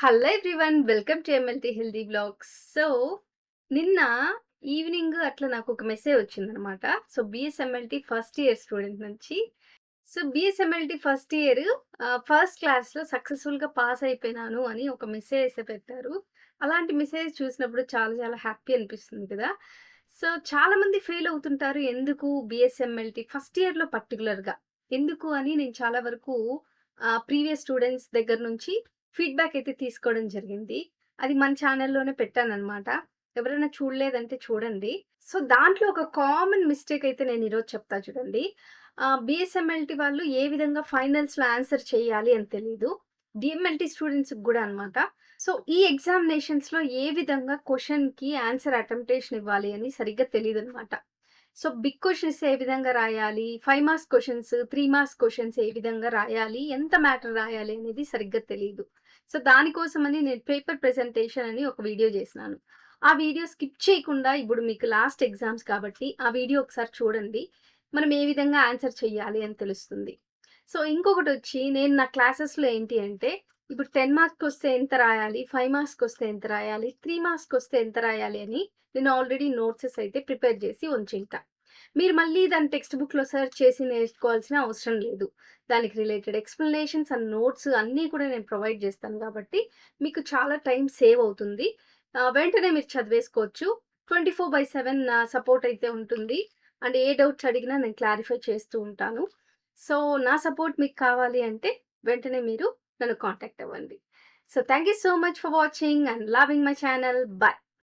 Hello everyone welcome to MLT healthy blogs. So నిన్న evening అట్లా నాకు ఒక మెసేజ్ వచ్చిందనమాట. So BSMLT first year student నుంచి. So BSMLT first year first క్లాస్లో సక్సెస్ఫుల్గా పాస్ అయిపోయినాను అని ఒక మెసేజ్ అయితే పెట్టారు. అలాంటి మెసేజ్ చూసినప్పుడు చాలా చాలా హ్యాపీ అనిపిస్తుంది కదా. సో చాలా మంది ఫెయిల్ అవుతుంటారు. ఎందుకు బిఎస్ఎంఎల్టీ ఫస్ట్ ఇయర్లో పర్టికులర్గా ఎందుకు అని నేను చాలా వరకు ప్రీవియస్ స్టూడెంట్స్ దగ్గర నుంచి ఫీడ్‌బ్యాక్ అయితే తీసుకోవడం జరిగింది. అది మన ఛానెల్‌లోనే పెట్టాననమాట. ఎవరైనా చూడలేదంటే చూడండి. సో, దాంట్లో ఒక కామన్ మిస్టేక్ అయితే నేను ఈరోజు చెప్తా చూడండి. బీఎస్ఎంఎల్‌టీ వాళ్ళు ఏ విధంగా ఫైనల్స్‌లో ఆన్సర్ చేయాలి అని తెలీదు. డీఎంఎల్‌టీ స్టూడెంట్స్‌కి గూడా అనమాట. సో, ఈ ఎగ్జామినేషన్స్‌లో ఏ విధంగా క్వెషన్‌కి ఆన్సర్ అటెంప్టేషన్ ఇవ్వాలి అని సరిగ్గా తెలీదనమాట. సో, బిగ్ క్వెషన్స్ ఏ విధంగా రాయాలి, 5 మార్క్స్ క్వెషన్స్, 3 మార్క్స్ క్వెషన్స్ ఏ విధంగా రాయాలి, ఎంత మ్యాటర్ రాయాలి అనేది సరిగ్గా తెలీదు. సో, దానికోసమని నేను పేపర్ ప్రెజెంటేషన్ అని ఒక వీడియో చేసినాను. ఆ వీడియో స్కిప్ చేయకుండా ఇప్పుడు మీకు లాస్ట్ ఎగ్జామ్స్ కాబట్టి ఆ వీడియో ఒకసారి చూడండి. మనం ఏ విధంగా ఆన్సర్ చేయాలి అని తెలుస్తుంది. సో, ఇంకొకటొచ్చి నేను నా క్లాసెస్‌లో ఏంటి అంటే, ఇప్పుడు 10 మార్క్స్‌కొస్తే ఎంత రాయాలి, 5 మార్క్స్‌కొస్తే ఎంత రాయాలి, 3 మార్క్స్‌కొస్తే ఎంత రాయాలి అని నేను ఆల్రెడీ నోట్సెస్ అయితే ప్రిపేర్ చేసి ఉంచింటా. మీరు మళ్ళీ దాన్ని టెక్స్ట్ బుక్‌లో సెర్చ్ చేసి నేర్చుకోవాల్సిన అవసరం లేదు. దానికి రిలేటెడ్ ఎక్స్‌ప్లనేషన్స్ అండ్ నోట్స్ అన్నీ కూడా నేను ప్రొవైడ్ చేస్తాను కాబట్టి, మీకు చాలా టైం సేవ్ అవుతుంది. వెంటనే మీరు చదివేసుకోవచ్చు. 24/7 సపోర్ట్ అయితే ఉంటుంది. అండ్ ఏ డౌట్స్ అడిగినా నేను క్లారిఫై చేస్తూ ఉంటాను. సో, నా సపోర్ట్ మీకు కావాలి అంటే వెంటనే మీరు నన్ను కాంటాక్ట్ అవ్వండి. So, thank you so much for watching and loving my channel. By.